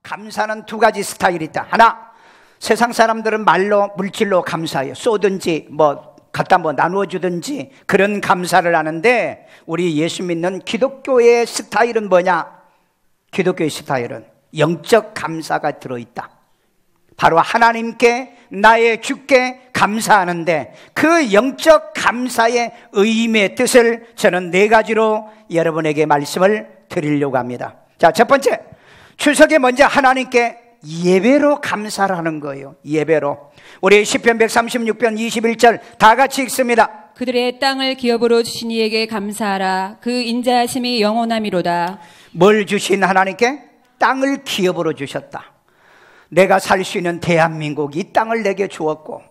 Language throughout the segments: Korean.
감사는 두 가지 스타일이 있다. 하나, 세상 사람들은 말로 물질로 감사해요. 쏘든지 갖다 나누어 주든지 그런 감사를 하는데, 우리 예수 믿는 기독교의 스타일은 뭐냐? 기독교의 스타일은 영적 감사가 들어있다. 바로 하나님께, 나의 주께 감사하는데, 그 영적 감사의 의미의 뜻을 저는 네 가지로 여러분에게 말씀을 드리려고 합니다. 자, 첫 번째, 추석에 먼저 하나님께 예배로 감사를 하는 거예요. 예배로. 우리 시편 136편 21절 다 같이 읽습니다. 그들의 땅을 기업으로 주신 이에게 감사하라. 그 인자하심이 영원함이로다. 뭘 주신 하나님께? 땅을 기업으로 주셨다. 내가 살 수 있는 대한민국, 이 땅을 내게 주었고,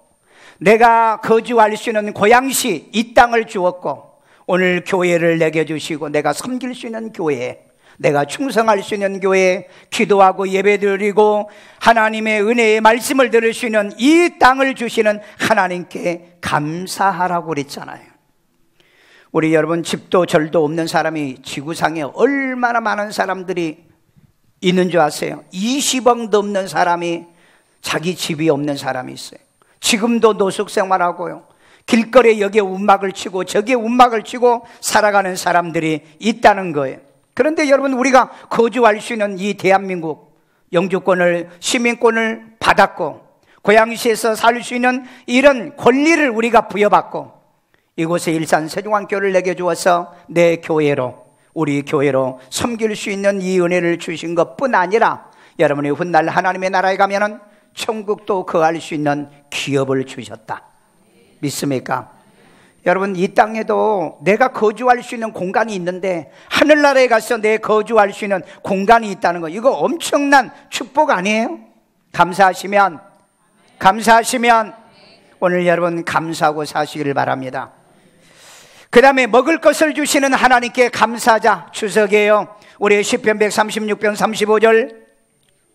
내가 거주할 수 있는 고양시, 이 땅을 주었고, 오늘 교회를 내게 주시고, 내가 섬길 수 있는 교회, 내가 충성할 수 있는 교회, 기도하고 예배드리고 하나님의 은혜의 말씀을 들을 수 있는 이 땅을 주시는 하나님께 감사하라고 그랬잖아요. 우리 여러분, 집도 절도 없는 사람이 지구상에 얼마나 많은 사람들이 있는 줄 아세요? 20억 넘는 사람이 자기 집이 없는 사람이 있어요. 지금도 노숙 생활하고요, 길거리에 여기에 움막을 치고 저기에 움막을 치고 살아가는 사람들이 있다는 거예요. 그런데 여러분, 우리가 거주할 수 있는 이 대한민국, 영주권을, 시민권을 받았고 고양시에서 살 수 있는 이런 권리를 우리가 부여받고, 이곳에 일산 세종안교를 내게 주어서 내 교회로, 우리 교회로 섬길 수 있는 이 은혜를 주신 것뿐 아니라, 여러분이 훗날 하나님의 나라에 가면은 천국도 거할 수 있는 기업을 주셨다. 믿습니까? 여러분, 이 땅에도 내가 거주할 수 있는 공간이 있는데, 하늘나라에 가서 내 거주할 수 있는 공간이 있다는 거, 이거 엄청난 축복 아니에요? 감사하시면 오늘 여러분 감사하고 사시기를 바랍니다. 그 다음에 먹을 것을 주시는 하나님께 감사하자. 추석이에요. 우리 시편 136편 35절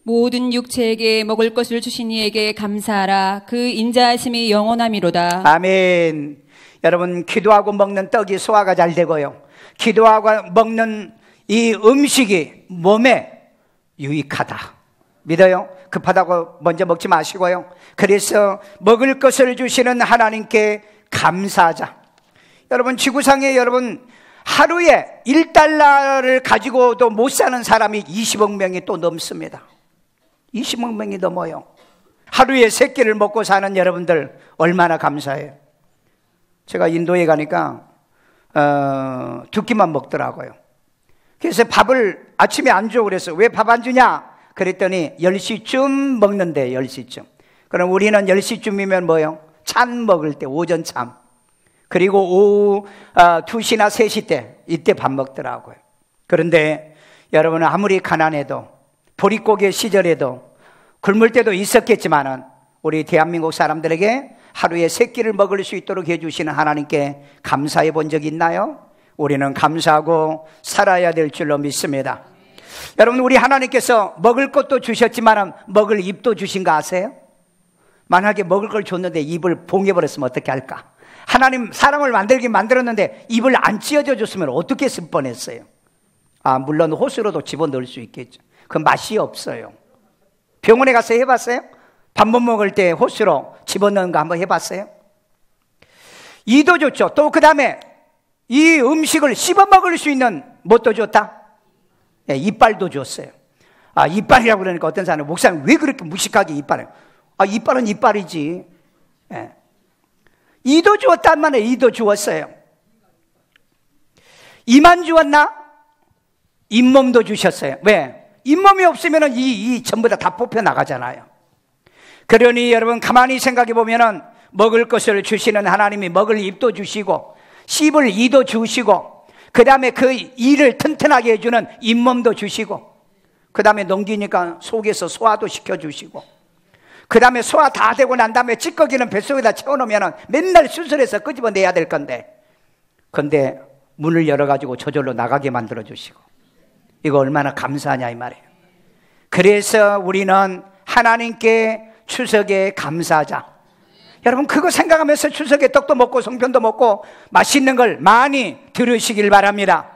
모든 육체에게 먹을 것을 주신 이에게 감사하라. 그 인자하심이 영원함이로다. 아멘. 여러분, 기도하고 먹는 떡이 소화가 잘 되고요, 기도하고 먹는 이 음식이 몸에 유익하다. 믿어요? 급하다고 먼저 먹지 마시고요. 그래서 먹을 것을 주시는 하나님께 감사하자. 여러분, 지구상에 여러분 하루에 1달러를 가지고도 못 사는 사람이 20억 명이 또 넘습니다. 20억 명이 넘어요. 하루에 3끼를 먹고 사는 여러분들 얼마나 감사해요. 제가 인도에 가니까 2끼만 먹더라고요. 그래서 밥을 아침에 안 줘. 그래서 왜 밥 안 주냐 그랬더니 10시쯤 먹는데, 10시쯤. 그럼 우리는 10시쯤이면 뭐요? 참 먹을 때, 오전 참. 그리고 오후 2시나 3시 때, 이때 밥 먹더라고요. 그런데 여러분은 아무리 가난해도, 보릿고개 시절에도 굶을 때도 있었겠지만은, 우리 대한민국 사람들에게 하루에 3끼를 먹을 수 있도록 해주시는 하나님께 감사해 본 적 있나요? 우리는 감사하고 살아야 될 줄로 믿습니다. 여러분, 우리 하나님께서 먹을 것도 주셨지만 먹을 입도 주신 거 아세요? 만약에 먹을 걸 줬는데 입을 봉해버렸으면 어떻게 할까? 하나님 사람을 만들긴 만들었는데 입을 안 찢어져 줬으면 어떻게 했을 뻔했어요? 물론 호수로도 집어넣을 수 있겠죠. 그 맛이 없어요. 병원에 가서 해봤어요? 밥 못 먹을 때 호수로 집어넣은 거 한번 해봤어요? 이도 줬죠. 또 그 다음에 이 음식을 씹어 먹을 수 있는 뭣도 줬다? 네, 이빨도 줬어요. 이빨이라고 그러니까 어떤 사람은, 목사님 왜 그렇게 무식하게 이빨을? 이빨은 이빨이지. 네. 이도 주었단 말이에요. 이도 주었어요. 이만 주었나? 잇몸도 주셨어요. 왜? 잇몸이 없으면 이 전부 다 뽑혀 나가잖아요. 그러니 여러분, 가만히 생각해 보면은 먹을 것을 주시는 하나님이 먹을 입도 주시고 씹을 이도 주시고, 그 다음에 그 이를 튼튼하게 해주는 잇몸도 주시고, 그 다음에 넘기니까 속에서 소화도 시켜주시고, 그 다음에 소화 다 되고 난 다음에 찌꺼기는 뱃속에다 채워놓으면 맨날 수술해서 끄집어내야 될 건데, 근데 문을 열어가지고 저절로 나가게 만들어주시고, 이거 얼마나 감사하냐 이 말이에요. 그래서 우리는 하나님께 추석에 감사하자. 여러분, 그거 생각하면서 추석에 떡도 먹고 송편도 먹고 맛있는 걸 많이 들으시길 바랍니다.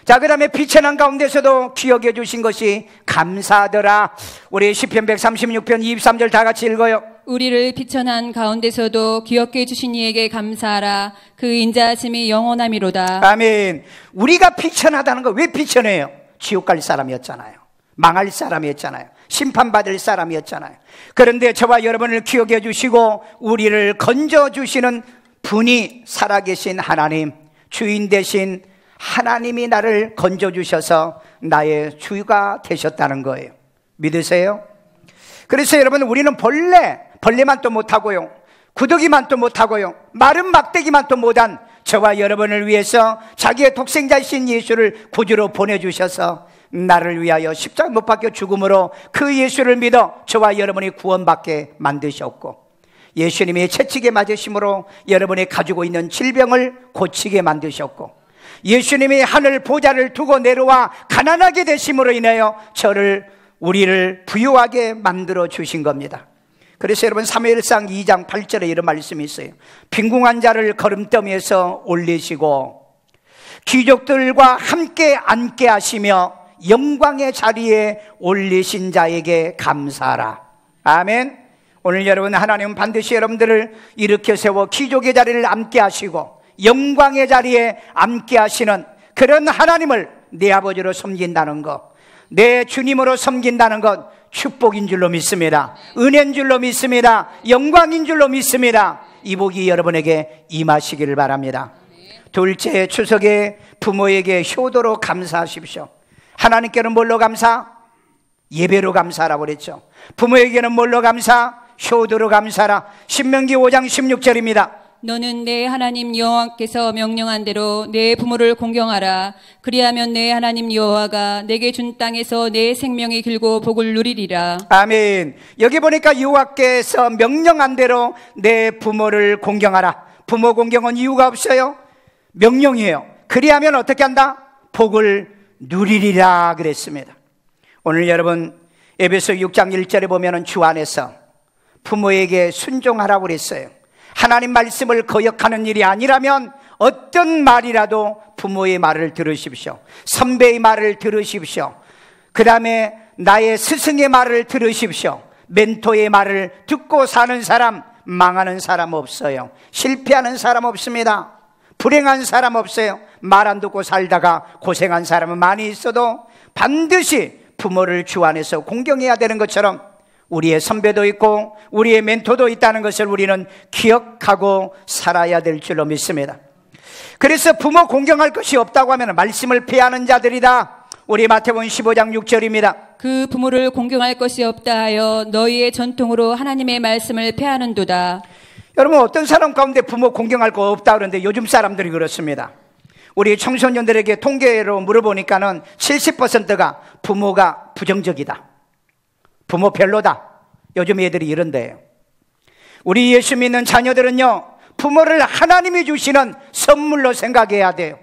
자, 그 다음에 비천한 가운데서도 기억해 주신 것이 감사하더라. 우리 시편 136편 23절 다 같이 읽어요. 우리를 비천한 가운데서도 기억해 주신 이에게 감사하라. 그 인자하심이 영원함이로다. 아멘. 우리가 비천하다는 거 왜 비천해요? 지옥 갈 사람이었잖아요. 망할 사람이었잖아요. 심판받을 사람이었잖아요. 그런데 저와 여러분을 기억해 주시고 우리를 건져주시는 분이 살아계신 하나님, 주인 되신 하나님이 나를 건져주셔서 나의 주가 되셨다는 거예요. 믿으세요? 그래서 여러분, 우리는 벌레만 또 못하고요, 구더기만 또 못하고요, 마른 막대기만 또 못한 저와 여러분을 위해서 자기의 독생자이신 예수를 구주로 보내주셔서 나를 위하여 십자가 못 박혀 죽음으로 그 예수를 믿어 저와 여러분이 구원받게 만드셨고, 예수님이 채찍에 맞으심으로 여러분이 가지고 있는 질병을 고치게 만드셨고, 예수님이 하늘 보좌를 두고 내려와 가난하게 되심으로 인하여 우리를 부유하게 만들어 주신 겁니다. 그래서 여러분, 사무엘상 2장 8절에 이런 말씀이 있어요. 빈궁한 자를 거름더미에서 올리시고 귀족들과 함께 앉게 하시며 영광의 자리에 올리신 자에게 감사하라. 아멘. 오늘 여러분, 하나님은 반드시 여러분들을 일으켜 세워 귀족의 자리를 앉게 하시고 영광의 자리에 앉게 하시는 그런 하나님을 내 아버지로 섬긴다는 것, 내 주님으로 섬긴다는 것 축복인 줄로 믿습니다. 은혜인 줄로 믿습니다. 영광인 줄로 믿습니다. 이 복이 여러분에게 임하시기를 바랍니다. 둘째, 추석에 부모에게 효도로 감사하십시오. 하나님께는 뭘로 감사? 예배로 감사하라고 그랬죠. 부모에게는 뭘로 감사? 효도로 감사하라. 신명기 5장 16절입니다. 너는 내 하나님 여호와께서 명령한 대로 내 부모를 공경하라. 그리하면 내 하나님 여호와가 내게 준 땅에서 내 생명이 길고 복을 누리리라. 아멘. 여기 보니까 여호와께서 명령한 대로 내 부모를 공경하라. 부모 공경은 이유가 없어요. 명령이에요. 그리하면 어떻게 한다? 복을 누리리라 그랬습니다. 오늘 여러분, 에베소 6장 1절에 보면은 주 안에서 부모에게 순종하라고 그랬어요. 하나님 말씀을 거역하는 일이 아니라면 어떤 말이라도 부모의 말을 들으십시오. 선배의 말을 들으십시오. 그 다음에 나의 스승의 말을 들으십시오. 멘토의 말을 듣고 사는 사람, 망하는 사람 없어요. 실패하는 사람 없습니다. 불행한 사람 없어요. 말 안 듣고 살다가 고생한 사람은 많이 있어도 반드시 부모를 주 안에서 공경해야 되는 것처럼 우리의 선배도 있고 우리의 멘토도 있다는 것을 우리는 기억하고 살아야 될 줄로 믿습니다. 그래서 부모 공경할 것이 없다고 하면 말씀을 피하는 자들이다. 우리 마태복음 15장 6절입니다. 그 부모를 공경할 것이 없다 하여 너희의 전통으로 하나님의 말씀을 폐하는도다. 여러분, 어떤 사람 가운데 부모 공경할 거 없다 그러는데 요즘 사람들이 그렇습니다. 우리 청소년들에게 통계로 물어보니까는 70%가 부모가 부정적이다. 부모 별로다. 요즘 애들이 이런데요. 우리 예수 믿는 자녀들은요, 부모를 하나님이 주시는 선물로 생각해야 돼요.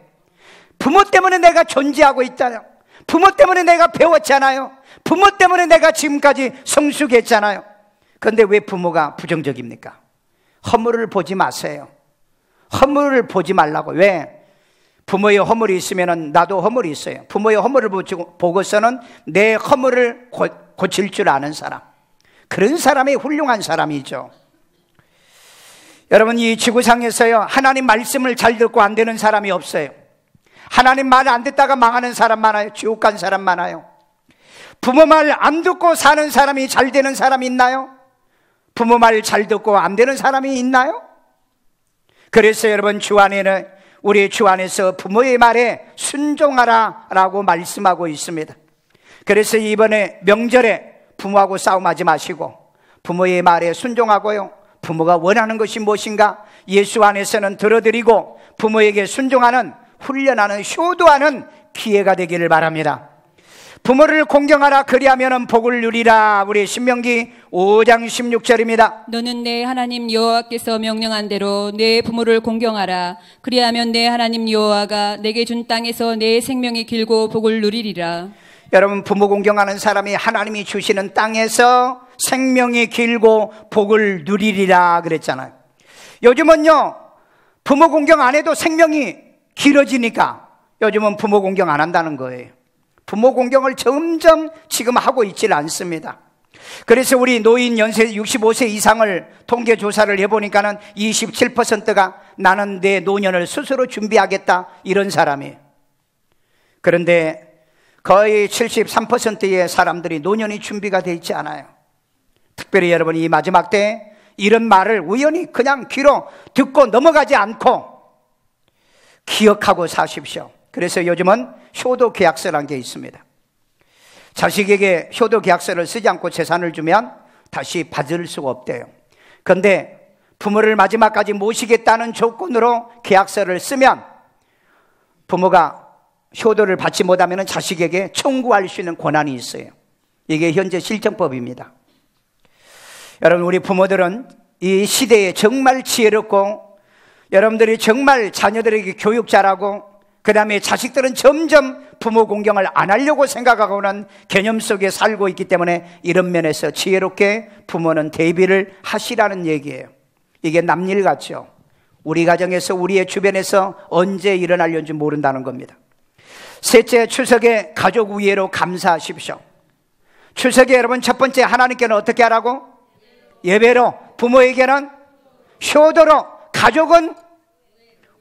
부모 때문에 내가 존재하고 있잖아요. 부모 때문에 내가 배웠잖아요. 부모 때문에 내가 지금까지 성숙했잖아요. 그런데 왜 부모가 부정적입니까? 허물을 보지 마세요. 허물을 보지 말라고. 왜? 부모의 허물이 있으면 나도 허물이 있어요. 부모의 허물을 보고서는 내 허물을 고칠 줄 아는 사람, 그런 사람이 훌륭한 사람이죠. 여러분, 이 지구상에서요, 하나님 말씀을 잘 듣고 안 되는 사람이 없어요. 하나님 말 안 듣다가 망하는 사람 많아요. 지옥 간 사람 많아요. 부모 말 안 듣고 사는 사람이 잘 되는 사람이 있나요? 부모 말 잘 듣고 안 되는 사람이 있나요? 그래서 여러분, 우리 주 안에서 부모의 말에 순종하라 라고 말씀하고 있습니다. 그래서 이번에 명절에 부모하고 싸움하지 마시고 부모의 말에 순종하고요, 부모가 원하는 것이 무엇인가 예수 안에서는 들어드리고 부모에게 순종하는, 훈련하는, 효도하는 기회가 되기를 바랍니다. 부모를 공경하라. 그리하면 복을 누리라. 우리 신명기 5장 16절입니다. 너는 내 하나님 여호와께서 명령한 대로 내 부모를 공경하라. 그리하면 내 하나님 여호와가 내게 준 땅에서 내 생명이 길고 복을 누리리라. 여러분, 부모 공경하는 사람이 하나님이 주시는 땅에서 생명이 길고 복을 누리리라 그랬잖아요. 요즘은요, 부모 공경 안 해도 생명이 길어지니까 요즘은 부모 공경 안 한다는 거예요. 부모 공경을 점점 지금 하고 있질 않습니다. 그래서 우리 노인 연세 65세 이상을 통계 조사를 해보니까는 27%가 나는 내 노년을 스스로 준비하겠다, 이런 사람이에요. 그런데 거의 73%의 사람들이 노년이 준비가 되어 있지 않아요. 특별히 여러분, 이 마지막 때 이런 말을 우연히 그냥 귀로 듣고 넘어가지 않고 기억하고 사십시오. 그래서 요즘은 효도 계약서라는 게 있습니다. 자식에게 효도 계약서를 쓰지 않고 재산을 주면 다시 받을 수가 없대요. 그런데 부모를 마지막까지 모시겠다는 조건으로 계약서를 쓰면 부모가 효도를 받지 못하면 자식에게 청구할 수 있는 권한이 있어요. 이게 현재 실정법입니다. 여러분, 우리 부모들은 이 시대에 정말 지혜롭고, 여러분들이 정말 자녀들에게 교육 잘하고, 그 다음에 자식들은 점점 부모 공경을 안 하려고 생각하고는 개념 속에 살고 있기 때문에 이런 면에서 지혜롭게 부모는 대비를 하시라는 얘기예요. 이게 남일 같죠. 우리 가정에서, 우리의 주변에서 언제 일어나려는지 모른다는 겁니다. 셋째, 추석에 가족 우애로 감사하십시오. 추석에 여러분, 첫 번째, 하나님께는 어떻게 하라고? 예배로, 부모에게는 효도로, 가족은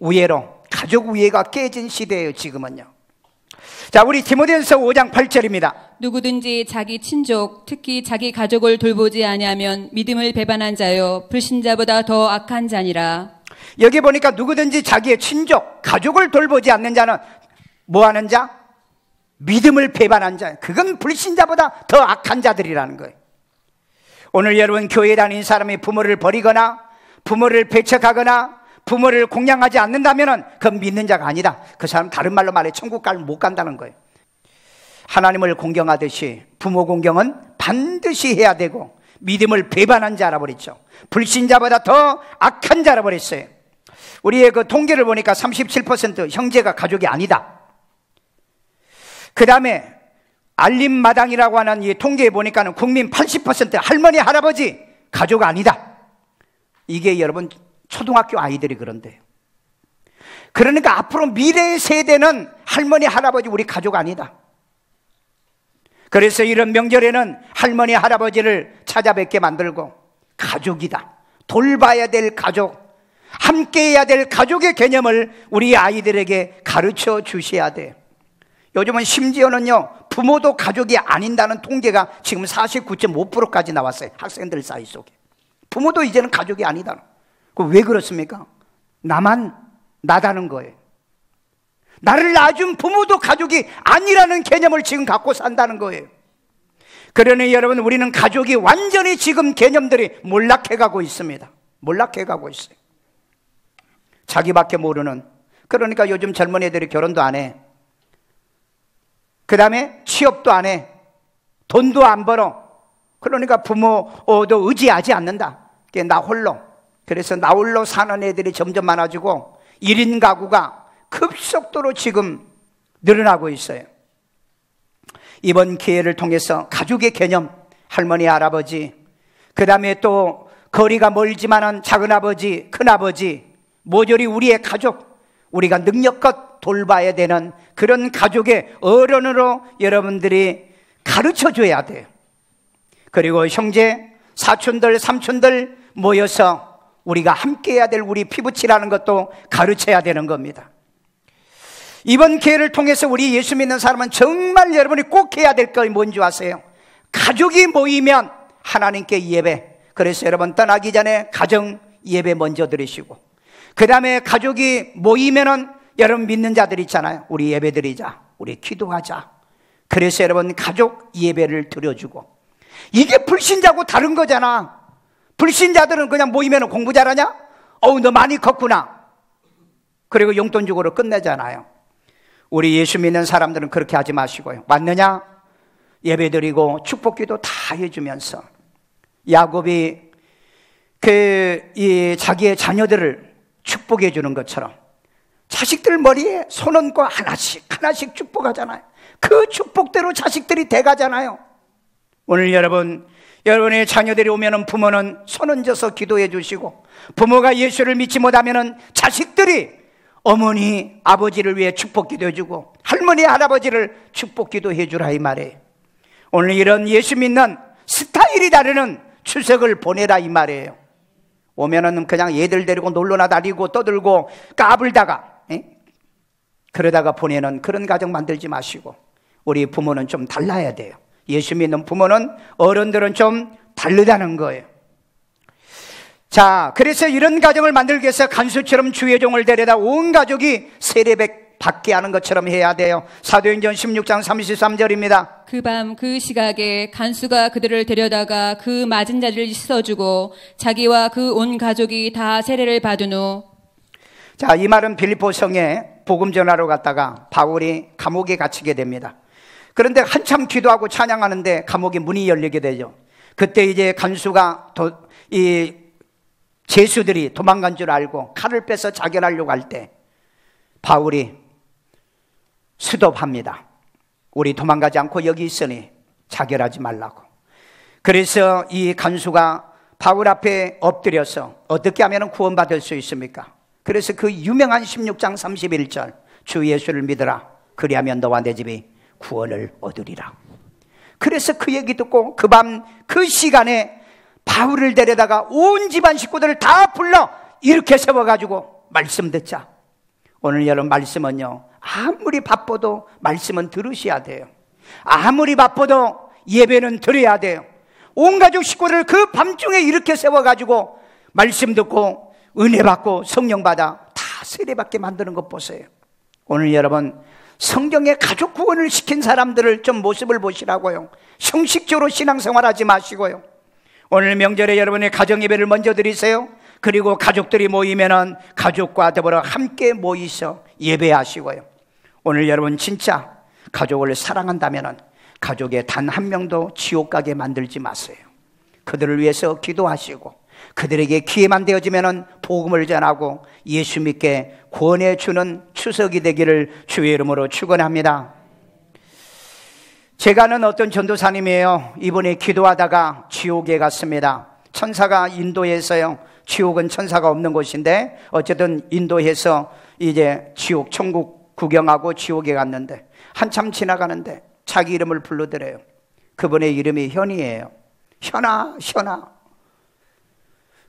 우애로. 가족 우애가 깨진 시대예요, 지금은요. 자, 우리 디모데전서 5장 8절입니다. 누구든지 자기 친족, 특히 자기 가족을 돌보지 아니하면 믿음을 배반한 자요 불신자보다 더 악한 자니라. 여기 보니까 누구든지 자기의 친족, 가족을 돌보지 않는 자는 뭐 하는 자? 믿음을 배반한 자. 그건 불신자보다 더 악한 자들이라는 거예요. 오늘 여러분, 교회 다니는 사람이 부모를 버리거나 부모를 배척하거나 부모를 공양하지 않는다면 그건 믿는 자가 아니다. 그 사람 다른 말로 말해 천국 못 간다는 거예요. 하나님을 공경하듯이 부모 공경은 반드시 해야 되고, 믿음을 배반한 자라 버렸죠. 불신자보다 더 악한 자라 버렸어요. 우리의 그 통계를 보니까 37% 형제가 가족이 아니다. 그 다음에 알림마당이라고 하는 이 통계에 보니까는 국민 80% 할머니, 할아버지 가족 아니다. 이게 여러분, 초등학교 아이들이 그런데요. 그러니까 앞으로 미래의 세대는 할머니, 할아버지 우리 가족 아니다. 그래서 이런 명절에는 할머니, 할아버지를 찾아뵙게 만들고, 가족이다, 돌봐야 될 가족, 함께해야 될 가족의 개념을 우리 아이들에게 가르쳐 주셔야 돼요. 요즘은 심지어는요, 부모도 가족이 아닌다는 통계가 지금 49.5%까지 나왔어요. 학생들 사이 속에. 부모도 이제는 가족이 아니다. 왜 그렇습니까? 나만 나다는 거예요. 나를 낳아준 부모도 가족이 아니라는 개념을 지금 갖고 산다는 거예요. 그러니 여러분, 우리는 가족이 완전히 지금 개념들이 몰락해가고 있습니다. 몰락해가고 있어요. 자기밖에 모르는. 그러니까 요즘 젊은 애들이 결혼도 안 해. 그 다음에 취업도 안 해. 돈도 안 벌어. 그러니까 부모도 의지하지 않는다. 나 홀로. 그래서 나 홀로 사는 애들이 점점 많아지고 1인 가구가 급속도로 지금 늘어나고 있어요. 이번 기회를 통해서 가족의 개념, 할머니, 할아버지, 그 다음에 또 거리가 멀지만은 작은아버지, 큰아버지, 모조리 우리의 가족, 우리가 능력껏 돌봐야 되는 그런 가족의 어른으로 여러분들이 가르쳐줘야 돼요. 그리고 형제, 사촌들, 삼촌들 모여서 우리가 함께해야 될 우리 피부치라는 것도 가르쳐야 되는 겁니다. 이번 기회를 통해서 우리 예수 믿는 사람은 정말 여러분이 꼭 해야 될 거 뭔지 아세요? 가족이 모이면 하나님께 예배. 그래서 여러분, 떠나기 전에 가정 예배 먼저 드리시고, 그 다음에 가족이 모이면은 여러분 믿는 자들 있잖아요. 우리 예배 드리자, 우리 기도하자. 그래서 여러분 가족 예배를 드려주고. 이게 불신자고 다른 거잖아. 불신자들은 그냥 모이면 공부 잘하냐? 너 많이 컸구나. 그리고 용돈 주고로 끝내잖아요. 우리 예수 믿는 사람들은 그렇게 하지 마시고요. 맞느냐? 예배 드리고 축복기도 다 해주면서, 야곱이 자기의 자녀들을 축복해 주는 것처럼 자식들 머리에 손 얹고 하나씩 축복하잖아요. 그 축복대로 자식들이 돼가잖아요. 오늘 여러분의 자녀들이 오면은 부모는 손 얹어서 기도해 주시고, 부모가 예수를 믿지 못하면은 자식들이 어머니, 아버지를 위해 축복기도 해주고 할머니, 할아버지를 축복기도 해주라 이 말이에요. 오늘 이런 예수 믿는 스타일이 다르는 추석을 보내라 이 말이에요. 오면은 그냥 얘들 데리고 놀러나 다니고 떠들고 까불다가 그러다가 보내는 그런 가정 만들지 마시고 우리 부모는 좀 달라야 돼요. 예수 믿는 부모는, 어른들은 좀 다르다는 거예요. 자, 그래서 이런 가정을 만들기 위해서 간수처럼 주의 종을 데려다 온 가족이 세례백 받게 하는 것처럼 해야 돼요. 사도행전 16장 33절입니다. 그 밤 그 시각에 간수가 그들을 데려다가 그 맞은 자를 씻어주고 자기와 그 온 가족이 다 세례를 받은 후. 자, 이 말은 빌립보 성에 복음 전하러 갔다가 바울이 감옥에 갇히게 됩니다. 그런데 한참 기도하고 찬양하는데 감옥의 문이 열리게 되죠. 그때 이제 간수가 이 죄수들이 도망간 줄 알고 칼을 빼서 자결하려고 할 때 바울이 스톱합니다. 우리 도망가지 않고 여기 있으니 자결하지 말라고. 그래서 이 간수가 바울 앞에 엎드려서 어떻게 하면 구원받을 수 있습니까? 그래서 그 유명한 16장 31절 주 예수를 믿으라 그리하면 너와 내 집이 구원을 얻으리라. 그래서 그 얘기 듣고 그 밤 그 시간에 바울을 데려다가 온 집안 식구들을 다 불러 이렇게 세워가지고 말씀 듣자. 오늘 여러분 말씀은요, 아무리 바빠도 말씀은 들으셔야 돼요. 아무리 바빠도 예배는 드려야 돼요. 온 가족 식구를 그 밤중에 이렇게 세워가지고 말씀 듣고 은혜 받고 성령 받아 다 세례받게 만드는 것 보세요. 오늘 여러분 성경에 가족 구원을 시킨 사람들을 좀 모습을 보시라고요. 형식적으로 신앙생활하지 마시고요. 오늘 명절에 여러분의 가정예배를 먼저 드리세요. 그리고 가족들이 모이면은 가족과 더불어 함께 모이셔 예배하시고요. 오늘 여러분 진짜 가족을 사랑한다면은 가족에 단 한 명도 지옥 가게 만들지 마세요. 그들을 위해서 기도하시고 그들에게 기회만 되어지면은 복음을 전하고 예수 믿게 구원해 주는 추석이 되기를 주의 이름으로 축원합니다. 제가 아는 어떤 전도사님이에요. 이번에 기도하다가 지옥에 갔습니다. 천사가 인도해서요. 지옥은 천사가 없는 곳인데 어쨌든 인도해서 이제 지옥 천국 구경하고 지옥에 갔는데 한참 지나가는데 자기 이름을 불러드려요. 그분의 이름이 현이에요. 현아, 현아.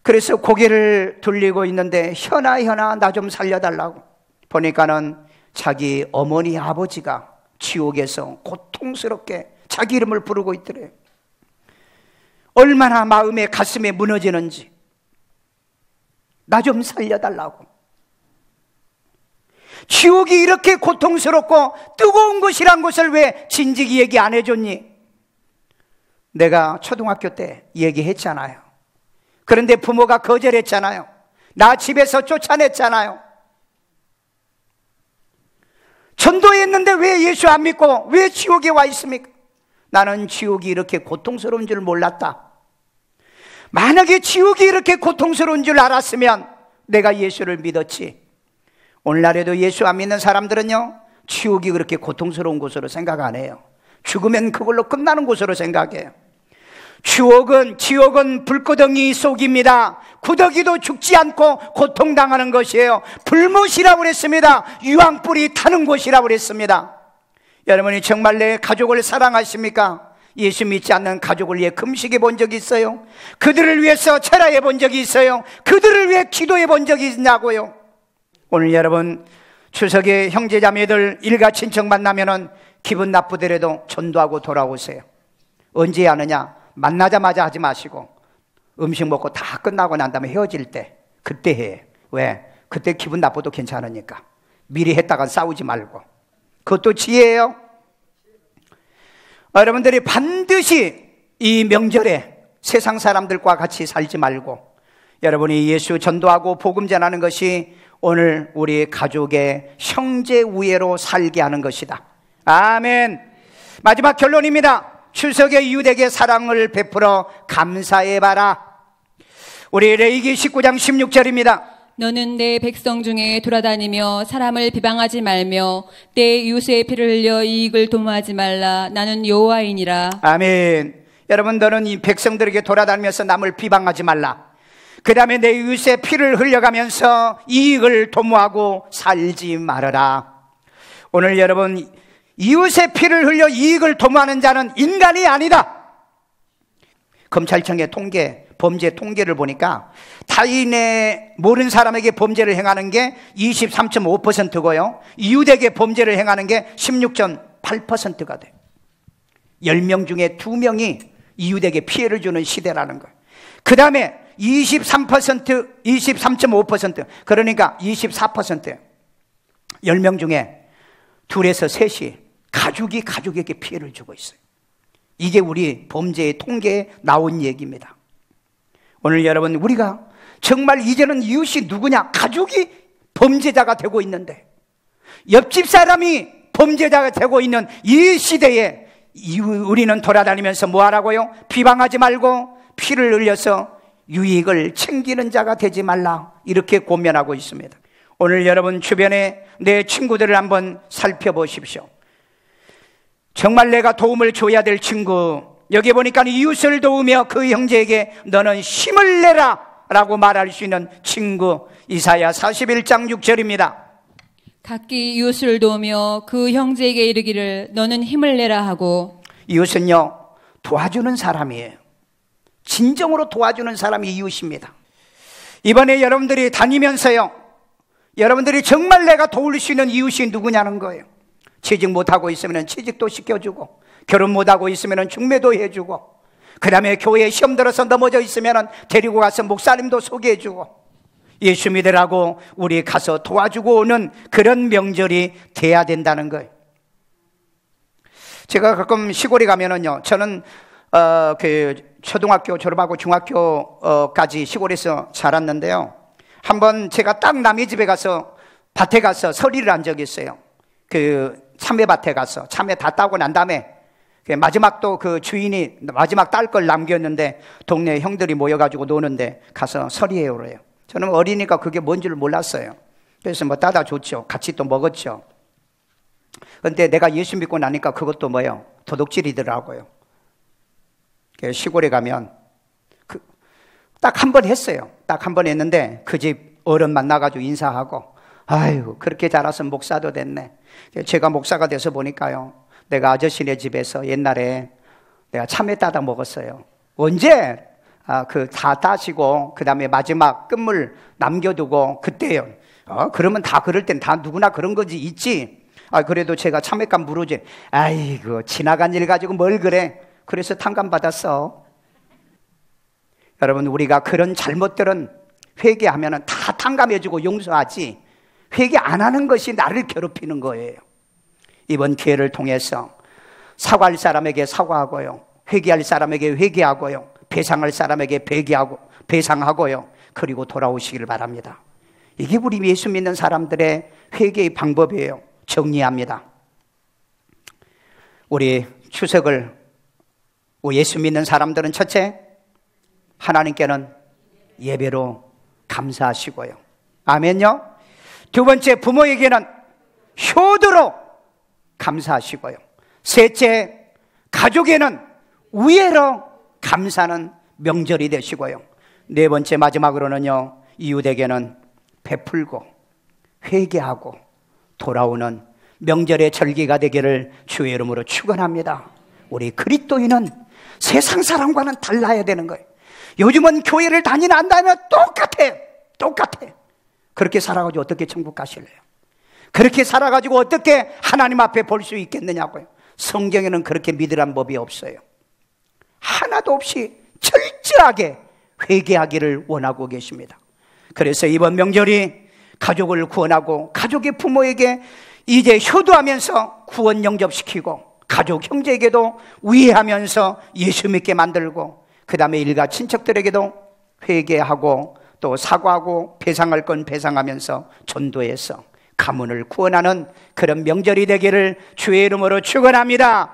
그래서 고개를 돌리고 있는데 현아, 현아, 나 좀 살려달라고. 보니까는 자기 어머니 아버지가 지옥에서 고통스럽게 자기 이름을 부르고 있더래요. 얼마나 마음에 가슴에 무너지는지. 나 좀 살려달라고. 지옥이 이렇게 고통스럽고 뜨거운 곳이란 것을 왜 진즉이 얘기 안 해줬니? 내가 초등학교 때 얘기했잖아요. 그런데 부모가 거절했잖아요. 나 집에서 쫓아냈잖아요. 전도했는데 왜 예수 안 믿고 왜 지옥에 와 있습니까? 나는 지옥이 이렇게 고통스러운 줄 몰랐다. 만약에 지옥이 이렇게 고통스러운 줄 알았으면 내가 예수를 믿었지. 오늘날에도 예수 안 믿는 사람들은요, 지옥이 그렇게 고통스러운 곳으로 생각 안 해요. 죽으면 그걸로 끝나는 곳으로 생각해요. 지옥은 불구덩이 속입니다. 구더기도 죽지 않고 고통당하는 것이에요. 불못이라고 그랬습니다. 유황불이 타는 곳이라고 그랬습니다. 여러분이 정말 내 가족을 사랑하십니까? 예수 믿지 않는 가족을 위해 금식해 본 적이 있어요? 그들을 위해서 철야해 본 적이 있어요? 그들을 위해 기도해 본 적이 있냐고요? 오늘 여러분 추석에 형제자매들 일가 친척 만나면은 기분 나쁘더라도 전도하고 돌아오세요. 언제 하느냐? 만나자마자 하지 마시고 음식 먹고 다 끝나고 난 다음에 헤어질 때 그때 해. 왜? 그때 기분 나빠도 괜찮으니까. 미리 했다가 싸우지 말고. 그것도 지혜예요. 여러분들이 반드시 이 명절에 세상 사람들과 같이 살지 말고 여러분이 예수 전도하고 복음 전하는 것이 오늘 우리 가족의 형제 우애로 살게 하는 것이다. 아멘. 마지막 결론입니다. 추석에 유대에게 사랑을 베풀어 감사해봐라. 우리 레위기 19장 16절입니다. 너는 내 백성 중에 돌아다니며 사람을 비방하지 말며 내 이웃의 피를 흘려 이익을 도모하지 말라. 나는 여호와이니라. 아멘. 여러분, 너는 이 백성들에게 돌아다니면서 남을 비방하지 말라. 그 다음에 내 이웃의 피를 흘려가면서 이익을 도모하고 살지 말아라. 오늘 여러분, 이웃의 피를 흘려 이익을 도모하는 자는 인간이 아니다. 검찰청의 범죄 통계를 보니까 타인의 모르는 사람에게 범죄를 행하는 게 23.5%고요. 이웃에게 범죄를 행하는 게 16.8%가 돼요. 10명 중에 2명이 이웃에게 피해를 주는 시대라는 거예요. 그 다음에 23.5%, 그러니까 24%예요. 10명 중에 둘에서 셋이 가족이 가족에게 피해를 주고 있어요. 이게 우리 범죄의 통계에 나온 얘기입니다. 오늘 여러분, 우리가 정말 이제는 이웃이 누구냐? 가족이 범죄자가 되고 있는데, 옆집 사람이 범죄자가 되고 있는 이 시대에 우리는 돌아다니면서 뭐 하라고요? 비방하지 말고 피를 흘려서 유익을 챙기는 자가 되지 말라, 이렇게 권면하고 있습니다. 오늘 여러분 주변에 내 친구들을 한번 살펴보십시오. 정말 내가 도움을 줘야 될 친구, 여기 보니까 이웃을 도우며 그 형제에게 너는 힘을 내라 라고 말할 수 있는 친구, 이사야 41장 6절입니다. 각기 이웃을 도우며 그 형제에게 이르기를 너는 힘을 내라 하고. 이웃은요, 도와주는 사람이에요. 진정으로 도와주는 사람이 이웃입니다. 이번에 여러분들이 다니면서요, 여러분들이 정말 내가 도울 수 있는 이웃이 누구냐는 거예요. 취직 못하고 있으면 취직도 시켜주고, 결혼 못하고 있으면 중매도 해주고, 그 다음에 교회에 시험 들어서 넘어져 있으면 데리고 가서 목사님도 소개해주고, 예수 믿으라고 우리 가서 도와주고 오는 그런 명절이 돼야 된다는 거예요. 제가 가끔 시골에 가면은요, 저는 그 초등학교 졸업하고 중학교까지 시골에서 자랐는데요, 한번 제가 딱 남의 집에 가서 밭에 가서 서리를 한 적이 있어요. 그 참외밭에 가서 참외 다 따고 난 다음에 마지막 또 그 주인이 마지막 딸 걸 남겼는데 동네 형들이 모여가지고 노는데 가서 서리해요 그래요. 저는 어리니까 그게 뭔 줄 몰랐어요. 그래서 뭐 따다 줬죠. 같이 또 먹었죠. 근데 내가 예수 믿고 나니까 그것도 뭐예요? 도둑질이더라고요. 시골에 가면 딱 한 번 했어요. 딱 한 번 했는데 그 집 어른 만나가지고 인사하고, 아유 그렇게 자라서 목사도 됐네. 제가 목사가 돼서 보니까요, 내가 아저씨네 집에서 옛날에 내가 참외 따다 먹었어요. 언제? 그 다 따시고 그 다음에 마지막 끝물 남겨두고 그때요. 그러면 다 그럴 땐 다 누구나 그런 거지 있지. 그래도 제가 참외값 물어줘. 아이고 지나간 일 가지고 뭘 그래. 그래서 탕감 받았어. 여러분, 우리가 그런 잘못들은 회개하면 다 탕감해주고 용서하지, 회개 안 하는 것이 나를 괴롭히는 거예요. 이번 기회를 통해서 사과할 사람에게 사과하고요, 회개할 사람에게 회개하고요, 배상할 사람에게 배상하고요, 그리고 돌아오시길 바랍니다. 이게 우리 예수 믿는 사람들의 회개의 방법이에요. 정리합니다. 우리 추석을 예수 믿는 사람들은 첫째, 하나님께는 예배로 감사하시고요. 아멘요. 두 번째, 부모에게는 효도로 감사하시고요. 셋째, 가족에는 우애로 감사하는 명절이 되시고요. 네 번째, 마지막으로는요, 이웃에게는 베풀고 회개하고 돌아오는 명절의 절기가 되기를 주의 이름으로 축원합니다. 우리 그리스도인은 세상 사람과는 달라야 되는 거예요. 요즘은 교회를 다니나 안 다니나 똑같아. 그렇게 살아가지고 어떻게 천국 가실래요? 그렇게 살아가지고 어떻게 하나님 앞에 볼 수 있겠느냐고요. 성경에는 그렇게 믿으란 법이 없어요. 하나도 없이 철저하게 회개하기를 원하고 계십니다. 그래서 이번 명절이 가족을 구원하고 가족의 부모에게 이제 효도하면서 구원 영접시키고, 가족 형제에게도 위하면서 예수 믿게 만들고, 그 다음에 일가 친척들에게도 회개하고 또 사과하고 배상할 건 배상하면서 전도해서 가문을 구원하는 그런 명절이 되기를 주의 이름으로 축원합니다.